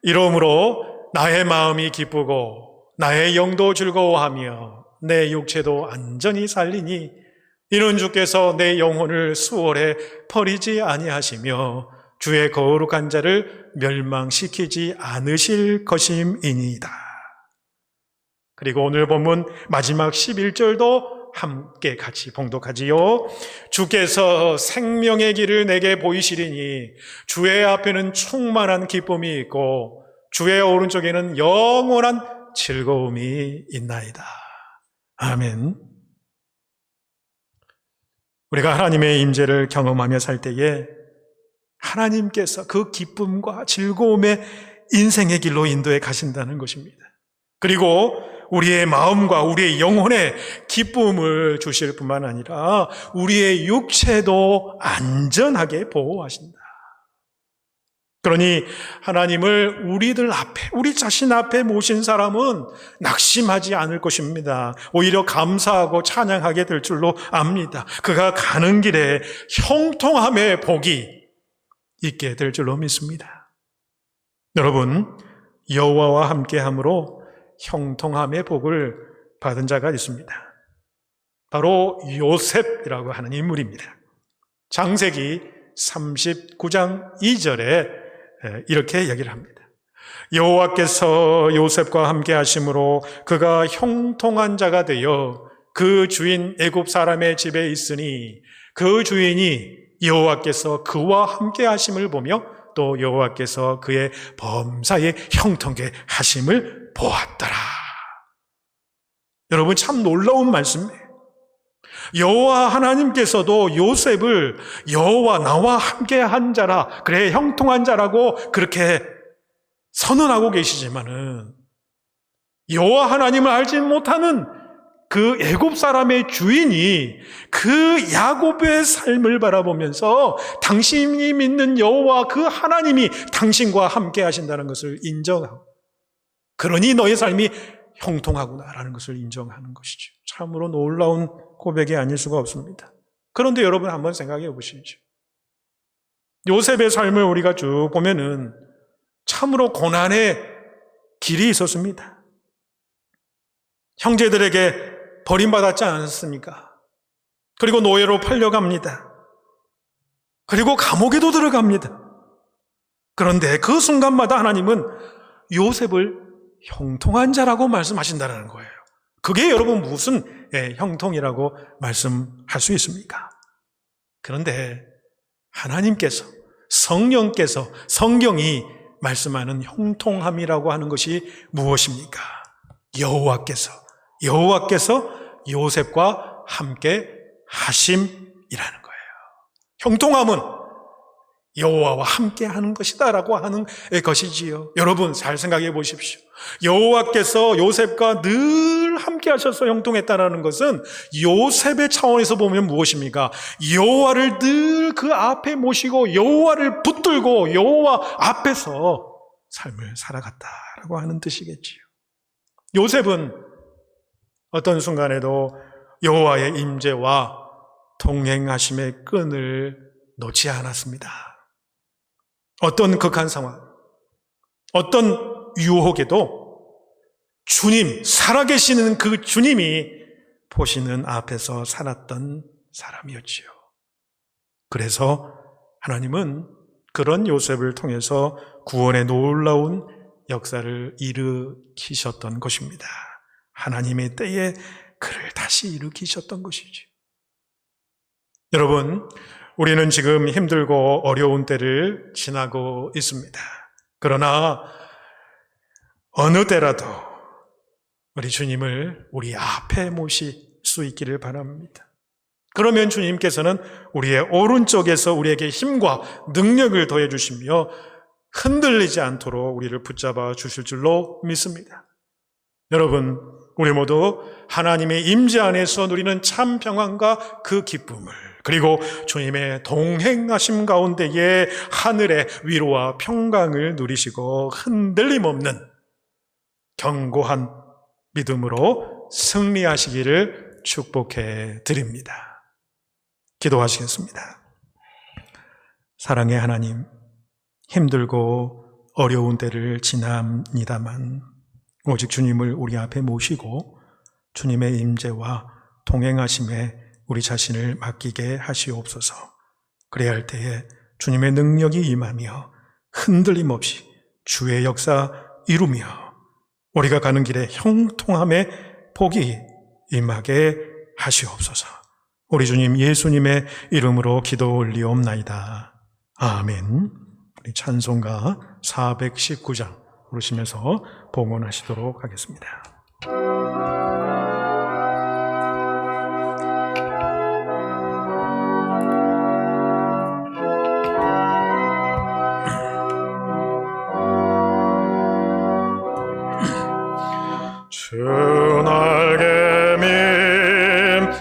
이러므로 나의 마음이 기쁘고 나의 영도 즐거워하며 내 육체도 안전히 살리니 이는 주께서 내 영혼을 수월에 버리지 아니하시며 주의 거룩한 자를 멸망시키지 않으실 것임이니이다. 그리고 오늘 본문 마지막 11절도 함께 같이 봉독하지요. 주께서 생명의 길을 내게 보이시리니 주의 앞에는 충만한 기쁨이 있고 주의 오른쪽에는 영원한 즐거움이 있나이다. 아멘. 우리가 하나님의 임재를 경험하며 살 때에 하나님께서 그 기쁨과 즐거움의 인생의 길로 인도해 가신다는 것입니다. 그리고 우리의 마음과 우리의 영혼에 기쁨을 주실 뿐만 아니라 우리의 육체도 안전하게 보호하신다. 그러니 하나님을 우리들 앞에, 우리 자신 앞에 모신 사람은 낙심하지 않을 것입니다. 오히려 감사하고 찬양하게 될 줄로 압니다. 그가 가는 길에 형통함의 복이 있게 될 줄로 믿습니다. 여러분, 여호와와 함께함으로 형통함의 복을 받은 자가 있습니다. 바로 요셉이라고 하는 인물입니다. 창세기 39장 2절에 이렇게 얘기를 합니다. 여호와께서 요셉과 함께 하심으로 그가 형통한 자가 되어 그 주인 애굽 사람의 집에 있으니 그 주인이 여호와께서 그와 함께 하심을 보며 또 여호와께서 그의 범사에 형통케 하심을 보았더라. 여러분, 참 놀라운 말씀이에요. 여호와 하나님께서도 요셉을 여호와 나와 함께 한 자라, 그래 형통한 자라고 그렇게 선언하고 계시지만은 여호와 하나님을 알지 못하는 그 애굽 사람의 주인이 그 야곱의 삶을 바라보면서 당신이 믿는 여호와 그 하나님이 당신과 함께 하신다는 것을 인정하고, 그러니 너의 삶이 형통하구나라는 것을 인정하는 것이죠. 참으로 놀라운 고백이 아닐 수가 없습니다. 그런데 여러분 한번 생각해 보시죠. 요셉의 삶을 우리가 쭉 보면은 참으로 고난의 길이 있었습니다. 형제들에게 버림받았지 않았습니까? 그리고 노예로 팔려갑니다. 그리고 감옥에도 들어갑니다. 그런데 그 순간마다 하나님은 요셉을 형통한 자라고 말씀하신다는 거예요. 그게 여러분 무슨 형통이라고 말씀할 수 있습니까? 그런데 하나님께서, 성령께서, 성경이 말씀하는 형통함이라고 하는 것이 무엇입니까? 여호와께서 요셉과 함께 하심이라는 거예요. 형통함은 여호와와 함께 하는 것이다라고 하는 것이지요. 여러분 잘 생각해 보십시오. 여호와께서 요셉과 늘 함께 하셔서 형통했다는 것은 요셉의 차원에서 보면 무엇입니까? 여호와를 늘 그 앞에 모시고 여호와를 붙들고 여호와 앞에서 삶을 살아갔다라고 하는 뜻이겠지요. 요셉은 어떤 순간에도 여호와의 임재와 동행하심의 끈을 놓지 않았습니다. 어떤 극한 상황, 어떤 유혹에도 주님, 살아계시는 그 주님이 보시는 앞에서 살았던 사람이었지요. 그래서 하나님은 그런 요셉을 통해서 구원의 놀라운 역사를 일으키셨던 것입니다. 하나님의 때에 그를 다시 일으키셨던 것이죠. 여러분, 우리는 지금 힘들고 어려운 때를 지나고 있습니다. 그러나 어느 때라도 우리 주님을 우리 앞에 모실 수 있기를 바랍니다. 그러면 주님께서는 우리의 오른쪽에서 우리에게 힘과 능력을 더해 주시며 흔들리지 않도록 우리를 붙잡아 주실 줄로 믿습니다. 여러분, 우리 모두 하나님의 임재 안에서 누리는 참 평안과 그 기쁨을, 그리고 주님의 동행하심 가운데에 하늘의 위로와 평강을 누리시고 흔들림 없는 견고한 믿음으로 승리하시기를 축복해 드립니다. 기도하시겠습니다. 사랑의 하나님, 힘들고 어려운 때를 지납니다만 오직 주님을 우리 앞에 모시고 주님의 임재와 동행하심에 우리 자신을 맡기게 하시옵소서. 그래야 할 때에 주님의 능력이 임하며 흔들림 없이 주의 역사 이루며 우리가 가는 길에 형통함의 복이 임하게 하시옵소서. 우리 주님 예수님의 이름으로 기도 올리옵나이다. 아멘. 우리 찬송가 419장 부르시면서 봉헌하시도록 하겠습니다. 주 날개밈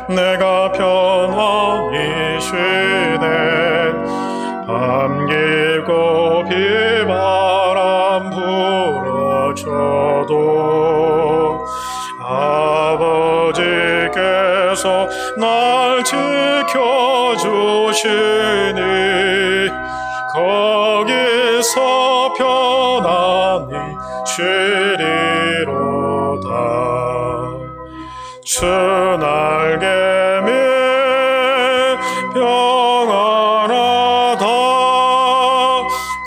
내가 편안히 쉬네 밤 깊고 비바람 불어쳐도 아버지께서 날 지켜주시니 거기서 편안히 쉬리로다. 주 날개미 평안하다.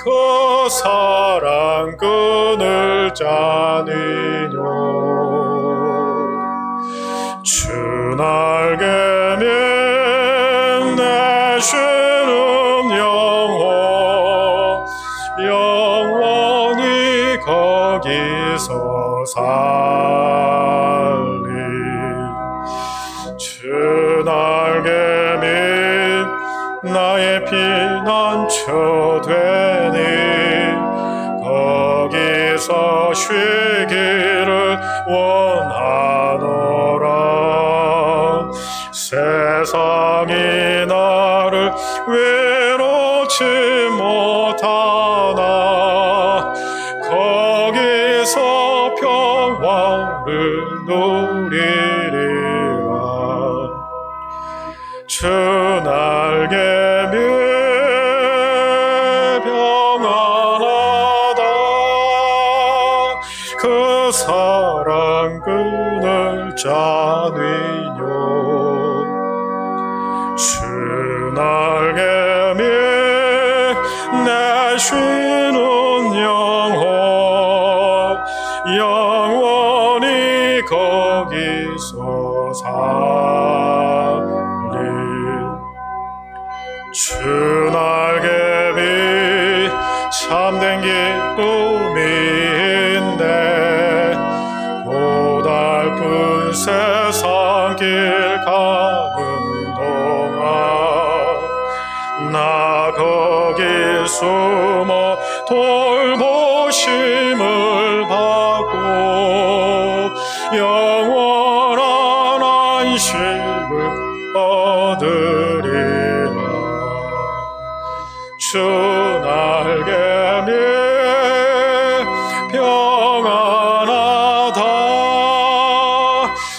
그 사랑 끈을 짜니뇨. 주 날개미 내 쉬는 영원히 거기서 살리. 주 날개미 나의 피난처 되니 거기서 쉬기를 원하노라. 세상이 나를 외롭지 못하나 거기서 평화를 누리리라. 주 날개미 평안하다. 그 사랑 끈을 짜니뇨. 주 날개미 내 쉬는 영원히 거기서 살리. 주 날개미 참된 기쁨인데 고달픈 세상 길 가는 동안 나 거기 숨어 돌보심을 받고 영원한 안식을 얻으리라. 주 날개미 평안하다.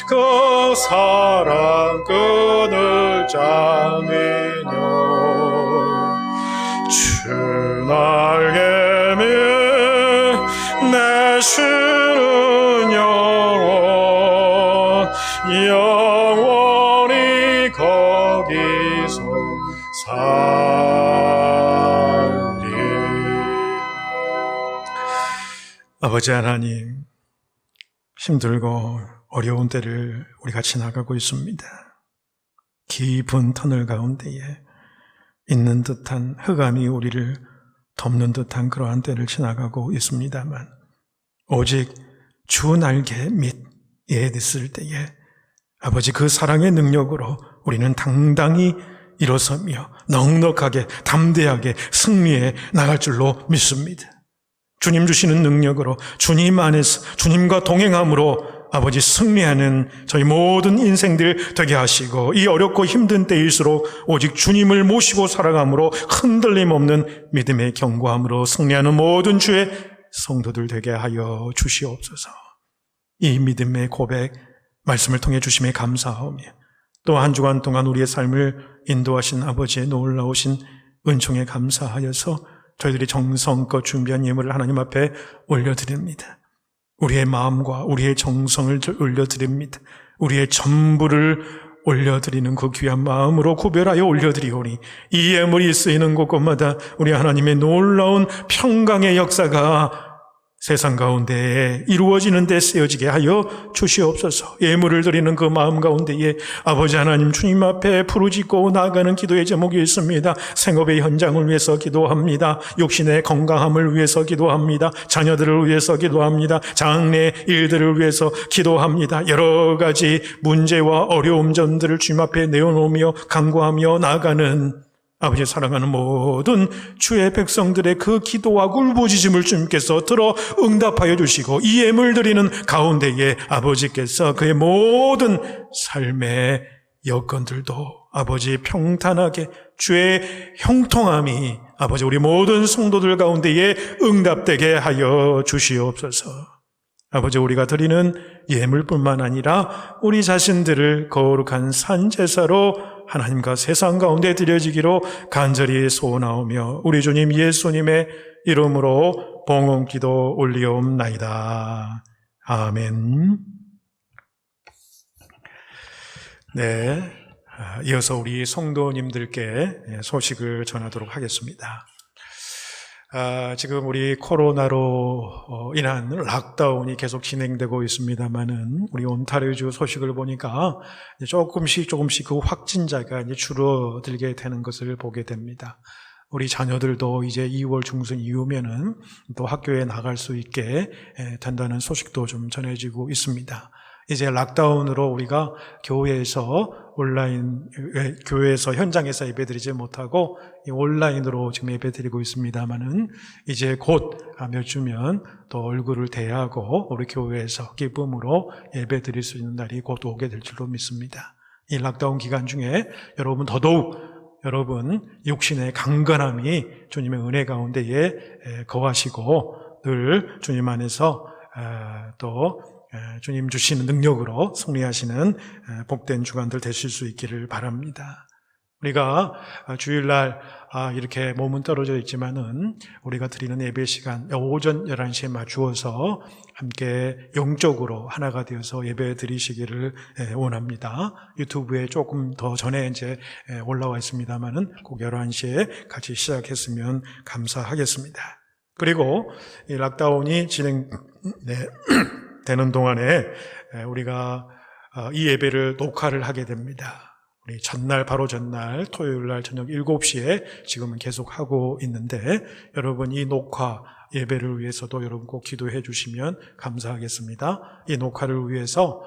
그 사랑 끈을 짜니뇨. 주 날개미 내 쉬는 영원히 거기서 살리. 아버지 하나님, 힘들고 어려운 때를 우리가 지나가고 있습니다. 깊은 터널 가운데에 있는 듯한 흑암이 우리를 덮는 듯한 그러한 때를 지나가고 있습니다만 오직 주 날개 밑에 있을 때에 아버지 그 사랑의 능력으로 우리는 당당히 일어서며 넉넉하게 담대하게 승리해 나갈 줄로 믿습니다. 주님 주시는 능력으로 주님 안에서 주님과 동행함으로 아버지 승리하는 저희 모든 인생들 되게 하시고 이 어렵고 힘든 때일수록 오직 주님을 모시고 살아감으로 흔들림 없는 믿음의 견고함으로 승리하는 모든 주의 성도들 되게 하여 주시옵소서. 이 믿음의 고백 말씀을 통해 주심에 감사하오며 또 한 주간 동안 우리의 삶을 인도하신 아버지의 놀라우신 은총에 감사하여서 저희들이 정성껏 준비한 예물을 하나님 앞에 올려드립니다. 우리의 마음과 우리의 정성을 올려드립니다. 우리의 전부를 올려드리는 그 귀한 마음으로 구별하여 올려드리오니 이 예물이 쓰이는 곳곳마다 우리 하나님의 놀라운 평강의 역사가 세상 가운데에 이루어지는 데 쓰여지게 하여 주시옵소서. 예물을 드리는 그 마음 가운데에 아버지 하나님 주님 앞에 부르짖고 나아가는 기도의 제목이 있습니다. 생업의 현장을 위해서 기도합니다. 육신의 건강함을 위해서 기도합니다. 자녀들을 위해서 기도합니다. 장래 일들을 위해서 기도합니다. 여러 가지 문제와 어려움점들을 주님 앞에 내어놓으며 간구하며 나아가는 아버지 사랑하는 모든 주의 백성들의 그 기도와 울부짖음을 주님께서 들어 응답하여 주시고 이 예물 드리는 가운데에 아버지께서 그의 모든 삶의 여건들도 아버지 평탄하게 주의 형통함이 아버지 우리 모든 성도들 가운데에 응답되게 하여 주시옵소서. 아버지 우리가 드리는 예물뿐만 아니라 우리 자신들을 거룩한 산제사로 하나님과 세상 가운데 드려지기로 간절히 소원하오며 우리 주님 예수님의 이름으로 봉헌기도 올리옵나이다. 아멘. 네, 이어서 우리 성도님들께 소식을 전하도록 하겠습니다. 지금 우리 코로나로 인한 락다운이 계속 진행되고 있습니다만은 우리 온타리오주 소식을 보니까 조금씩 그 확진자가 이제 줄어들게 되는 것을 보게 됩니다. 우리 자녀들도 이제 2월 중순 이후면은 또 학교에 나갈 수 있게 된다는 소식도 좀 전해지고 있습니다. 이제 락다운으로 우리가 교회에서 현장에서 예배드리지 못하고 온라인으로 지금 예배드리고 있습니다만은 이제 곧 몇 주면 또 얼굴을 대하고 우리 교회에서 기쁨으로 예배드릴 수 있는 날이 곧 오게 될 줄로 믿습니다. 이 락다운 기간 중에 여러분 더더욱 여러분 육신의 강건함이 주님의 은혜 가운데에 거하시고 늘 주님 안에서 또 주님 주시는 능력으로 승리하시는 복된 주간들 되실 수 있기를 바랍니다. 우리가 주일날 이렇게 몸은 떨어져 있지만은 우리가 드리는 예배 시간 오전 11시에 맞추어서 함께 영적으로 하나가 되어서 예배 드리시기를 원합니다. 유튜브에 조금 더 전에 이제 올라와 있습니다만은 꼭 11시에 같이 시작했으면 감사하겠습니다. 그리고 이 락다운이 되는 동안에 우리가 이 예배를 녹화를 하게 됩니다. 우리 바로 전날 토요일날 저녁 7시에 지금은 계속 하고 있는데 여러분 이 녹화 예배를 위해서도 여러분 꼭 기도해 주시면 감사하겠습니다. 이 녹화를 위해서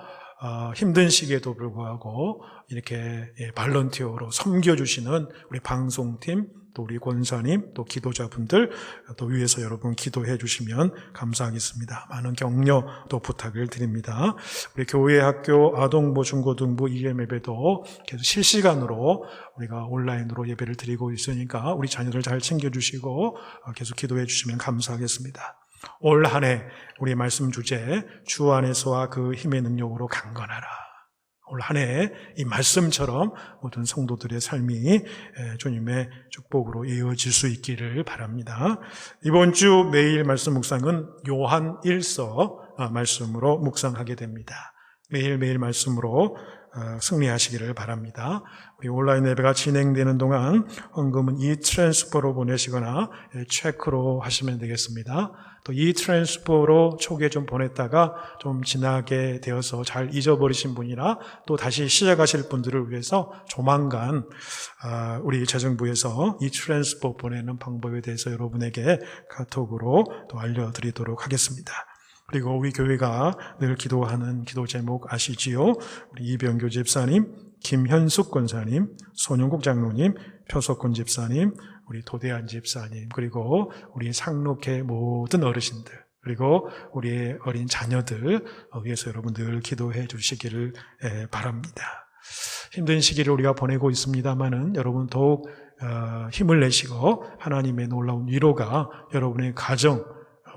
힘든 시기에도 불구하고 이렇게 발런티어로 섬겨주시는 우리 방송팀 또 우리 권사님 또 기도자분들 또 위해서 여러분 기도해 주시면 감사하겠습니다. 많은 격려 또 부탁을 드립니다. 우리 교회 학교 아동부 중고등부 EM 예배도 계속 실시간으로 우리가 온라인으로 예배를 드리고 있으니까 우리 자녀들 잘 챙겨주시고 계속 기도해 주시면 감사하겠습니다. 올 한 해 우리 말씀 주제 주 안에서와 그 힘의 능력으로 강건하라. 올 한 해 이 말씀처럼 모든 성도들의 삶이 주님의 축복으로 이어질 수 있기를 바랍니다. 이번 주 매일 말씀 묵상은 요한 1서 말씀으로 묵상하게 됩니다. 매일매일 말씀으로 승리하시기를 바랍니다. 우리 온라인 예배가 진행되는 동안 헌금은 e-트랜스퍼로 보내시거나 체크로 하시면 되겠습니다. 또 e-트랜스퍼로 초기에 좀 보냈다가 좀 지나게 되어서 잘 잊어버리신 분이나 또 다시 시작하실 분들을 위해서 조만간 우리 재정부에서 e-트랜스퍼 보내는 방법에 대해서 여러분에게 카톡으로 또 알려드리도록 하겠습니다. 그리고 우리 교회가 늘 기도하는 기도 제목 아시지요? 우리 이병교 집사님, 김현숙 권사님, 손영국 장로님, 표석군 집사님, 우리 도대한 집사님, 그리고 우리 상록회 모든 어르신들, 그리고 우리의 어린 자녀들 위해서 여러분 늘 기도해 주시기를 바랍니다. 힘든 시기를 우리가 보내고 있습니다만은 여러분 더욱 힘을 내시고 하나님의 놀라운 위로가 여러분의 가정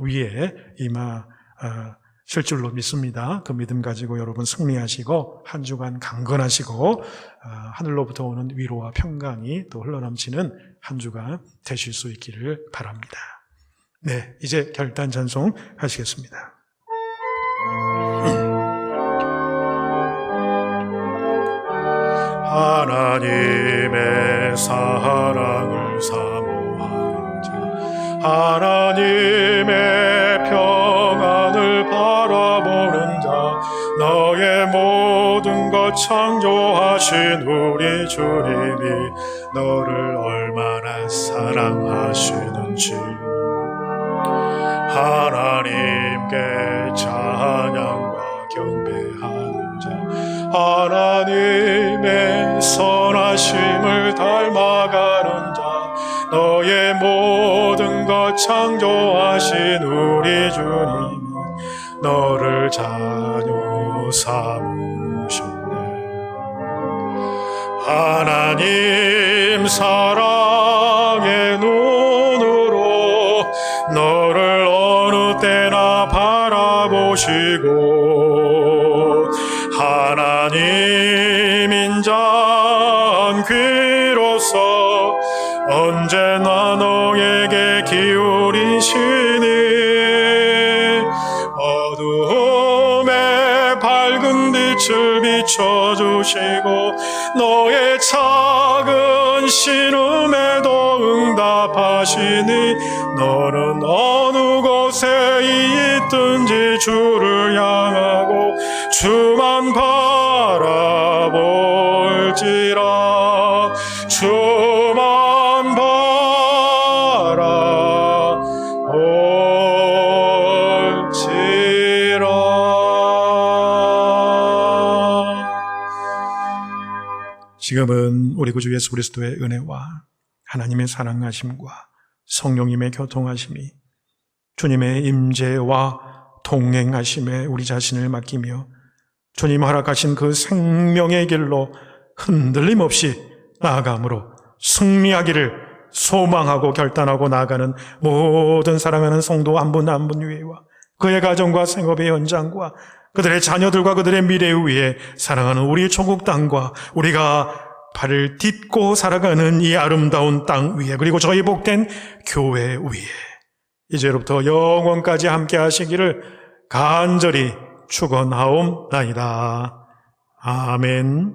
위에 임하실 줄로 믿습니다. 그 믿음 가지고 여러분 승리하시고 한 주간 강건하시고 하늘로부터 오는 위로와 평강이 또 흘러넘치는 한 주간 되실 수 있기를 바랍니다. 네, 이제 결단 찬송 하시겠습니다. 하나님의 사랑을 사모하는 자, 하나님의 바라보는 자 너의 모든 것 창조하신 우리 주님이 너를 얼마나 사랑하시는지 하나님께 찬양과 경배하는 자 하나님의 선하심을 닮아가는 자 너의 모든 것 창조하신 우리 주님이 너를 자녀 삼으셨네. 하나님 사랑의 눈으로 너를 어느 때나 바라보시고 하나님 인자한 귀로서 언제나 너에게 기울이시니 어두움에 밝은 빛을 비춰주시고 너의 작은 신음에도 응답하시니 너는 어느 곳에 있든지 주를 향하고 주만 바라볼지라 주만 바라볼지라. 지금은 우리 구주 예수 그리스도의 은혜와 하나님의 사랑하심과 성령님의 교통하심이 주님의 임재와 동행하심에 우리 자신을 맡기며 주님 허락하신 그 생명의 길로 흔들림 없이 나아감으로 승리하기를 소망하고 결단하고 나아가는 모든 사랑하는 성도 한 분 한 분 위에와 그의 가정과 생업의 현장과 그들의 자녀들과 그들의 미래를 위해 사랑하는 우리 조국 땅과 우리가 발을 딛고 살아가는 이 아름다운 땅 위에 그리고 저희 복된 교회 위에 이제로부터 영원까지 함께 하시기를 간절히 축원하옵나이다. 아멘.